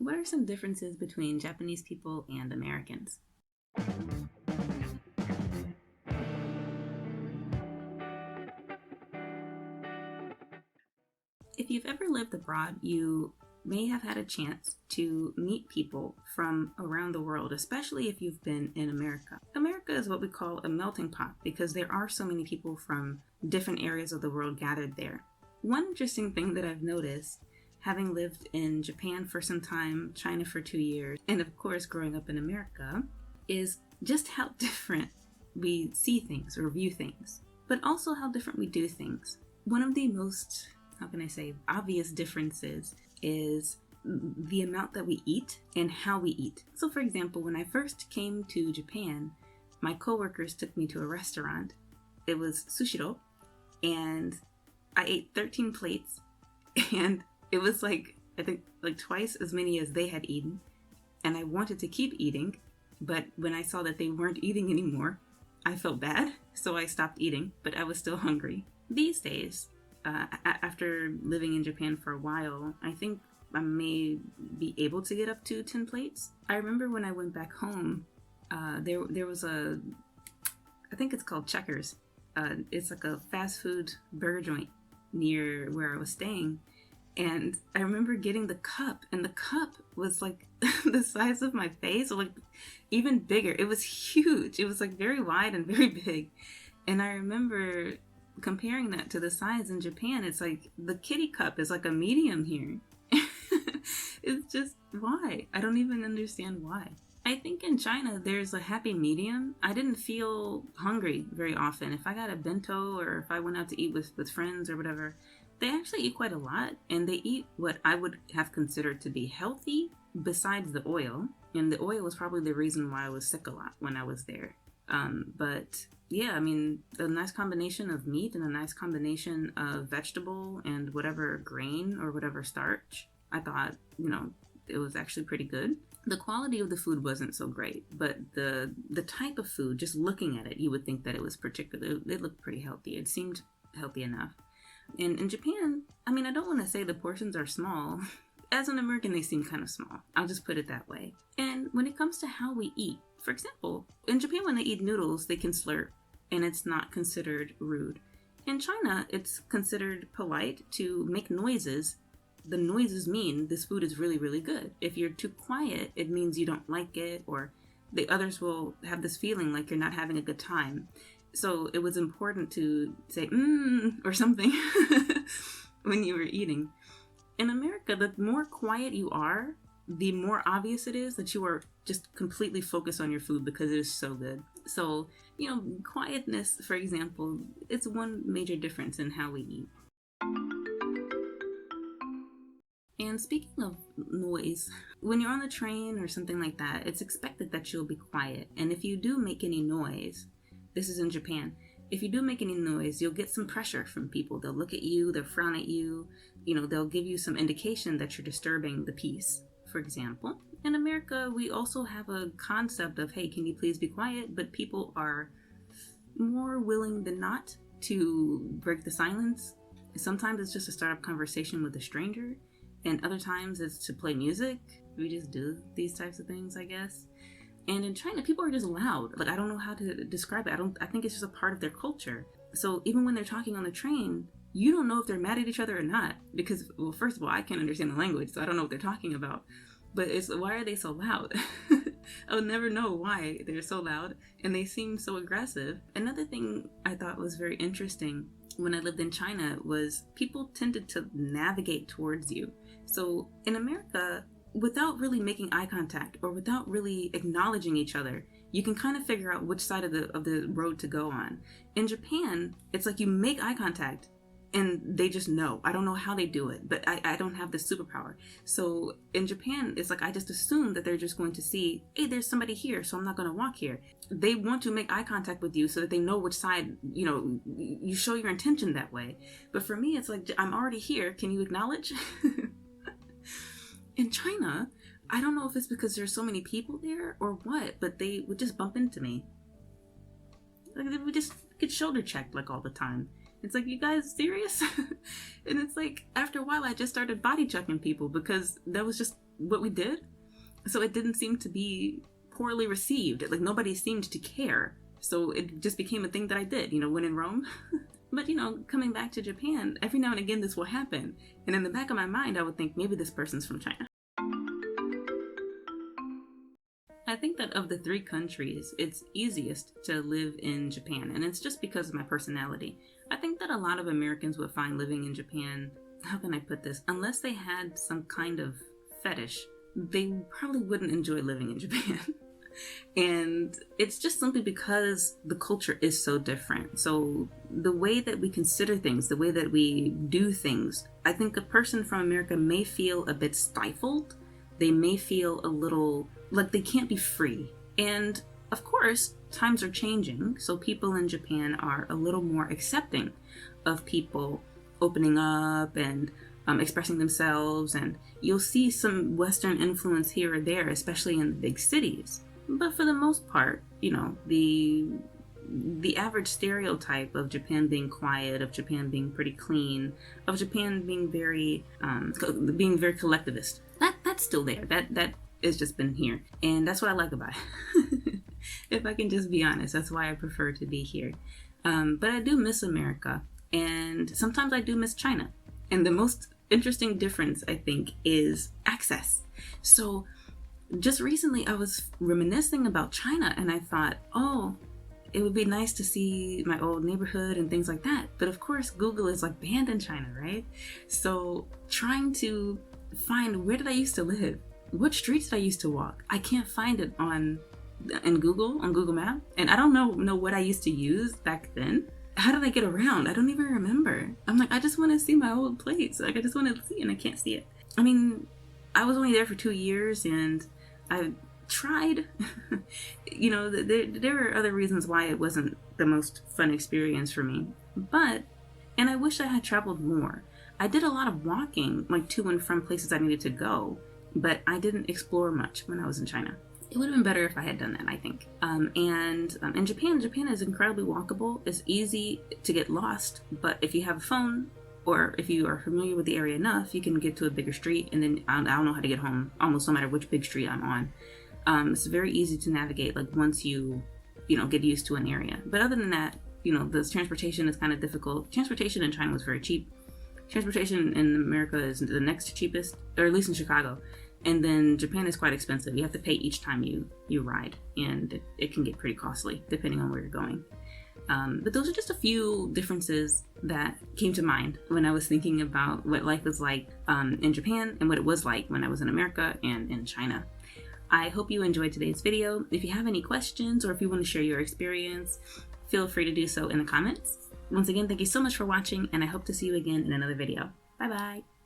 What are some differences between Japanese people and Americans? If you've ever lived abroad, you may have had a chance to meet people from around the world, especially if you've been in America. America is what we call a melting pot because there are so many people from different areas of the world gathered there. One interesting thing that I've noticed, having lived in Japan for some time, China for 2 years, and of course growing up in America, is just how different we see things or view things, but also how different we do things. One of the most, obvious differences is the amount that we eat and how we eat. So for example, when I first came to Japan, my coworkers took me to a restaurant. It was Sushiro, and I ate 13 plates, and it was I think twice as many as they had eaten, and I wanted to keep eating, but when I saw that they weren't eating anymore, I felt bad, so I stopped eating, but I was still hungry. These days, after living in Japan for a while, I think I may be able to get up to 10 plates. I remember when I went back home, there was I think it's called Checkers. It's like a fast food burger joint near where I was staying. And I remember getting the cup, and the cup was like the size of my face, or even bigger. It was huge. It was very wide and very big. And I remember comparing that to the size in Japan. It's the kitty cup is a medium here. It's just, why? I don't even understand why. I think in China there's a happy medium. I didn't feel hungry very often. If I got a bento or if I went out to eat with friends or whatever, they actually eat quite a lot, and they eat what I would have considered to be healthy besides the oil. And the oil was probably the reason why I was sick a lot when I was there. But yeah, I mean, a nice combination of meat and a nice combination of vegetable and whatever grain or whatever starch. I thought, it was actually pretty good. The quality of the food wasn't so great, but the type of food, just looking at it, you would think that it was it looked pretty healthy. It seemed healthy enough. And in Japan, I mean, I don't want to say the portions are small. As an American, they seem kind of small. I'll just put it that way. And when it comes to how we eat, for example, in Japan, when they eat noodles, they can slurp, and it's not considered rude. In China, it's considered polite to make noises. The noises mean this food is really, really good. If you're too quiet, it means you don't like it, or the others will have this feeling like you're not having a good time. So it was important to say, or something when you were eating. In America, the more quiet you are, the more obvious it is that you are just completely focused on your food because it is so good. So, quietness, for example, it's one major difference in how we eat. And speaking of noise, when you're on the train or something like that, it's expected that you'll be quiet. And if you do make any noise, this is in Japan, if you do make any noise, you'll get some pressure from people. They'll look at you, they'll frown at you, they'll give you some indication that you're disturbing the peace, for example. In America, we also have a concept of, hey, can you please be quiet? But people are more willing than not to break the silence. Sometimes it's just to start up conversation with a stranger, and other times it's to play music. We just do these types of things, I guess. And in China, people are just loud. I don't know how to describe it. I think it's just a part of their culture. So even when they're talking on the train, you don't know if they're mad at each other or not. Because, well, first of all, I can't understand the language, so I don't know what they're talking about. But why are they so loud? I'll never know why they're so loud, and they seem so aggressive. Another thing I thought was very interesting when I lived in China was people tended to navigate towards you. So in America, without really making eye contact or without really acknowledging each other, you can kind of figure out which side of the road to go on. In Japan, it's like you make eye contact and they just know. I don't know how they do it, but I don't have the superpower. So in Japan, it's I just assume that they're just going to see, hey, there's somebody here, so I'm not going to walk here. They want to make eye contact with you so that they know which side, you show your intention that way. But for me, it's I'm already here. Can you acknowledge? In China, I don't know if it's because there's so many people there or what, but they would just bump into me. They would just get shoulder checked all the time. It's you guys serious? And it's after a while I just started body checking people because that was just what we did. So it didn't seem to be poorly received. Like nobody seemed to care. So it just became a thing that I did, when in Rome. But, coming back to Japan, every now and again this will happen. And in the back of my mind, I would think maybe this person's from China. I think that of the 3 countries, it's easiest to live in Japan. And it's just because of my personality. I think that a lot of Americans would find living in Japan, how can I put this? Unless they had some kind of fetish, they probably wouldn't enjoy living in Japan. And it's just simply because the culture is so different. So the way that we consider things, the way that we do things, I think a person from America may feel a bit stifled. They may feel a little like they can't be free. And of course, times are changing. So people in Japan are a little more accepting of people opening up and expressing themselves. And you'll see some Western influence here or there, especially in the big cities. But for the most part, the average stereotype of Japan being quiet, of Japan being pretty clean, of Japan being very collectivist, that's still there. That has just been here, and that's what I like about it. If I can just be honest, that's why I prefer to be here. But I do miss America, and sometimes I do miss China. And the most interesting difference, I think, is access. So just recently I was reminiscing about China and I thought, it would be nice to see my old neighborhood and things like that. But of course, Google is like banned in China, right? So trying to find where did I used to live? What streets did I used to walk? I can't find it on Google Maps. And I don't know what I used to use back then. How did I get around? I don't even remember. I'm like, I just want to see my old place. Like I just want to see it and I can't see it. I mean, I was only there for 2 years and I tried, there were other reasons why it wasn't the most fun experience for me, and I wish I had traveled more. I did a lot of walking, like to and from places I needed to go, but I didn't explore much when I was in China. It would have been better if I had done that, I think. And in Japan is incredibly walkable. It's easy to get lost, but if you have a phone, or if you are familiar with the area enough, you can get to a bigger street, and then I don't know how to get home, almost no matter which big street I'm on. It's very easy to navigate, like once you get used to an area. But other than that, the transportation is kind of difficult. Transportation in China was very cheap. Transportation in America is the next cheapest, or at least in Chicago. And then Japan is quite expensive. You have to pay each time you ride, and it can get pretty costly depending on where you're going. But those are just a few differences that came to mind when I was thinking about what life was like in Japan and what it was like when I was in America and in China. I hope you enjoyed today's video. If you have any questions or if you want to share your experience, feel free to do so in the comments. Once again, thank you so much for watching, and I hope to see you again in another video. Bye bye!